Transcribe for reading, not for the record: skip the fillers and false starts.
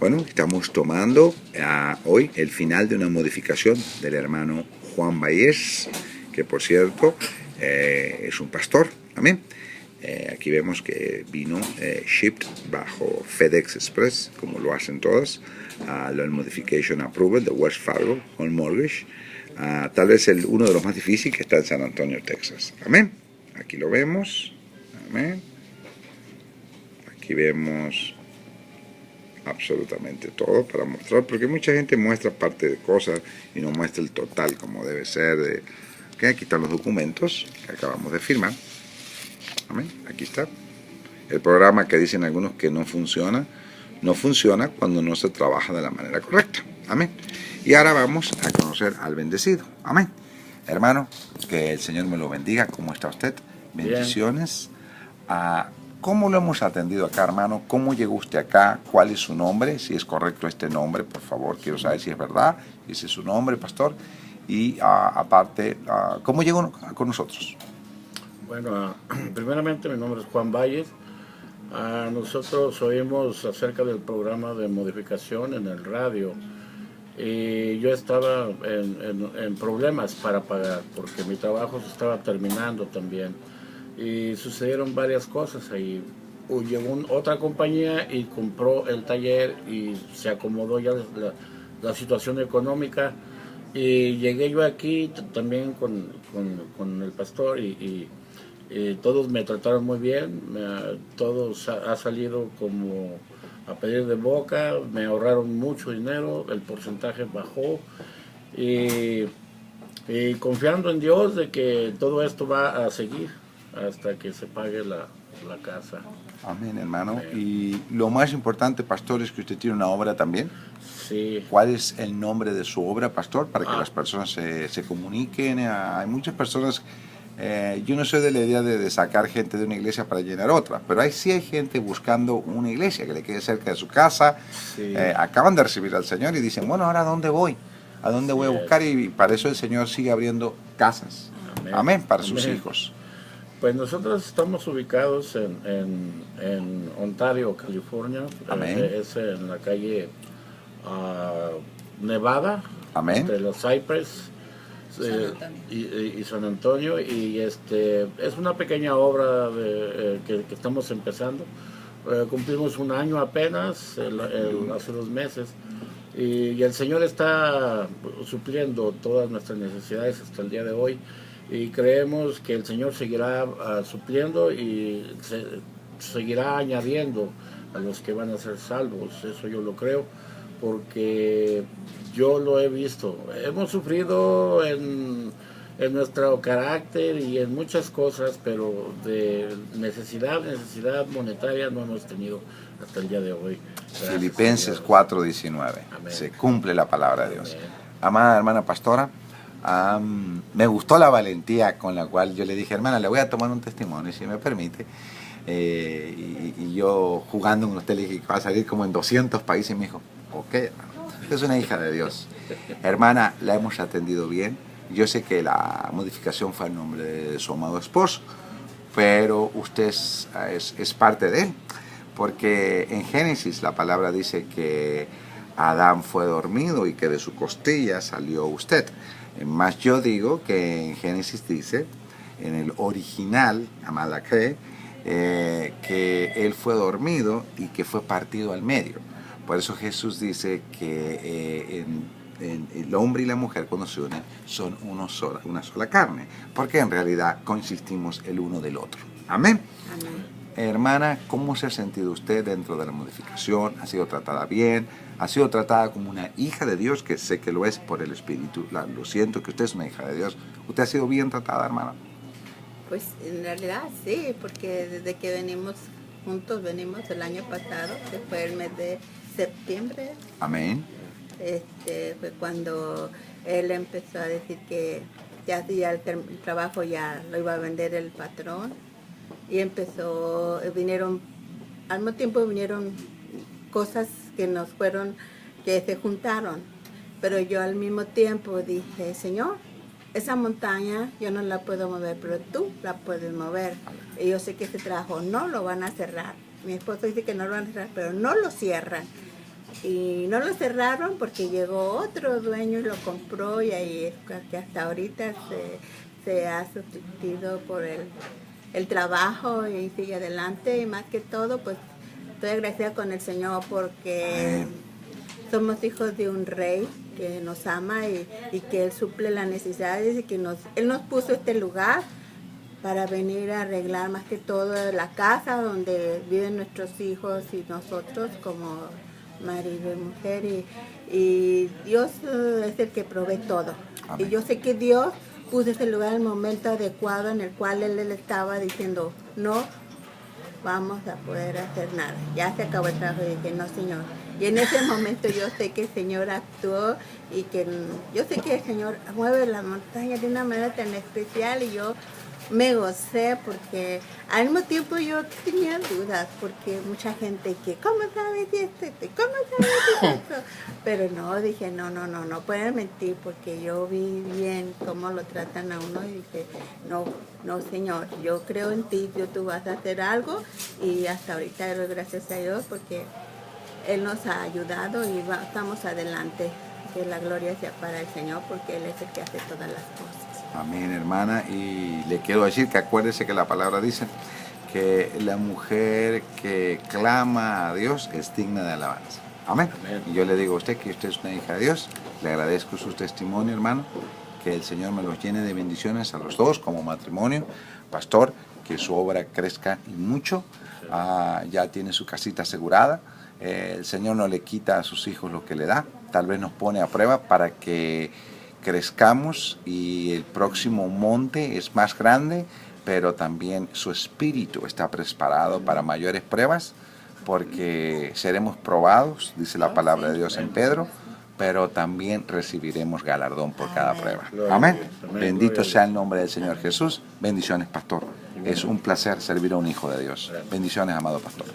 Bueno, estamos tomando hoy el final de una modificación del hermano Juan Baez, que por cierto es un pastor. Amén. Aquí vemos que vino shipped bajo FedEx Express, como lo hacen todas, la Modification Approval de Wells Fargo Home Mortgage, tal vez uno de los más difíciles, que está en San Antonio, Texas. Amén. Aquí lo vemos. Amén. Aquí vemos absolutamente todo para mostrar, porque mucha gente muestra parte de cosas y no muestra el total como debe ser. Aquí están los documentos que acabamos de firmar. Amén. Aquí está. El programa que dicen algunos que no funciona cuando no se trabaja de la manera correcta. Amén. Y ahora vamos a conocer al bendecido. Amén. Hermano, que el Señor me lo bendiga. ¿Cómo está usted? Bendiciones. ¿Cómo lo hemos atendido acá, hermano? ¿Cómo llegó usted acá? ¿Cuál es su nombre? Si es correcto este nombre, por favor, quiero saber si es verdad. Ese es su nombre, pastor. Y aparte, ¿cómo llegó con nosotros? Bueno, primeramente mi nombre es Juan Valles. Nosotros oímos acerca del programa de modificación en el radio. Y yo estaba en problemas para pagar, porque mi trabajo se estaba terminando también. Y sucedieron varias cosas ahí. Llegó otra compañía y compró el taller y se acomodó ya la situación económica. Y llegué yo aquí también con el pastor y todos me trataron muy bien. Todos ha salido como a pedir de boca, me ahorraron mucho dinero, el porcentaje bajó y confiando en Dios de que todo esto va a seguir hasta que se pague la casa. Amén, hermano. Amén. Y lo más importante, pastor, es que usted tiene una obra también. Sí. ¿Cuál es el nombre de su obra, pastor? Para que las personas se comuniquen. Hay muchas personas. Yo no soy de la idea de sacar gente de una iglesia para llenar otra, pero sí hay gente buscando una iglesia que le quede cerca de su casa. Sí. Acaban de recibir al Señor y dicen, bueno, ¿ahora a dónde voy? ¿A dónde voy a buscar? Y para eso el Señor sigue abriendo casas. Amén. Amén, para sus hijos. Pues nosotros estamos ubicados en Ontario, California. Amén. Es en la calle Nevada. Amén. Entre los Cypress y San Antonio. Y es una pequeña obra que estamos empezando. Cumplimos un año apenas, hace 2 meses. Y el Señor está supliendo todas nuestras necesidades hasta el día de hoy. Y creemos que el Señor seguirá supliendo y seguirá añadiendo a los que van a ser salvos. Eso yo lo creo, porque yo lo he visto. Hemos sufrido en nuestro carácter y en muchas cosas, pero de necesidad monetaria no hemos tenido hasta el día de hoy. Gracias, Filipenses 4:19. Se cumple la palabra de Dios. Amén. Amada hermana pastora, me gustó la valentía con la cual yo le dije, hermana, le voy a tomar un testimonio, si me permite. Y yo jugando con usted le dije que va a salir como en 200 países y me dijo, ok, hermano, es una hija de Dios. Hermana, la hemos atendido bien. Yo sé que la modificación fue el nombre de su amado esposo, pero usted es parte de él, porque en Génesis la palabra dice que Adán fue dormido y que de su costilla salió usted. Más yo digo que en Génesis dice, en el original, amada que él fue dormido y que fue partido al medio. Por eso Jesús dice que el hombre y la mujer cuando se unen son una sola carne, porque en realidad consistimos el uno del otro. Amén. Amén. Hermana, ¿cómo se ha sentido usted dentro de la modificación? ¿Ha sido tratada bien? ¿Ha sido tratada como una hija de Dios? Que sé que lo es por el Espíritu. Lo siento que usted es una hija de Dios. ¿Usted ha sido bien tratada, hermana? Pues en realidad sí, porque desde que venimos juntos, venimos el año pasado, que fue el mes de septiembre. Amén. Fue cuando él empezó a decir que ya el trabajo ya lo iba a vender el patrón. Y vinieron, al mismo tiempo vinieron cosas que se juntaron. Pero yo al mismo tiempo dije, Señor, esa montaña yo no la puedo mover, pero tú la puedes mover. Y yo sé que ese trabajo no lo van a cerrar. Mi esposo dice que no lo van a cerrar, pero no lo cierran. Y no lo cerraron porque llegó otro dueño y lo compró, y ahí es que hasta ahorita se ha sustituido por el trabajo y sigue adelante. Y más que todo, pues estoy agradecida con el Señor porque somos hijos de un rey que nos ama y que Él suple las necesidades, y que Él nos puso este lugar para venir a arreglar más que todo la casa donde viven nuestros hijos y nosotros como marido y mujer, y Dios es el que provee todo. Amén. Y yo sé que Dios puso ese lugar en el momento adecuado en el cual Él estaba diciendo, no vamos a poder hacer nada, ya se acabó el trabajo. Y dije, no, Señor. Y en ese momento yo sé que el Señor actuó, y que yo sé que el Señor mueve las montañas de una manera tan especial, y yo me gocé porque al mismo tiempo yo tenía dudas, porque mucha gente que, ¿cómo sabes esto? ¿Cómo sabes esto? Pero no, dije, no pueden mentir, porque yo vi bien cómo lo tratan a uno, y dije, no, Señor, yo creo en ti, tú vas a hacer algo, y hasta ahorita doy gracias a Dios porque Él nos ha ayudado y estamos adelante. Que la gloria sea para el Señor, porque Él es el que hace todas las cosas. Amén, hermana. Y le quiero decir que acuérdese que la palabra dice que la mujer que clama a Dios es digna de alabanza. Amén. Amén. Y yo le digo a usted que usted es una hija de Dios. Le agradezco su testimonio, hermano. Que el Señor me los llene de bendiciones a los dos como matrimonio. Pastor, que su obra crezca y mucho. Ya tiene su casita asegurada. El Señor no le quita a sus hijos lo que le da. Tal vez nos pone a prueba para que crezcamos, y el próximo monte es más grande, pero también su espíritu está preparado para mayores pruebas, porque seremos probados, dice la palabra de Dios en Pedro, pero también recibiremos galardón por cada prueba. Amén. Bendito sea el nombre del Señor Jesús. Bendiciones, pastor. Es un placer servir a un hijo de Dios. Bendiciones, amado pastor.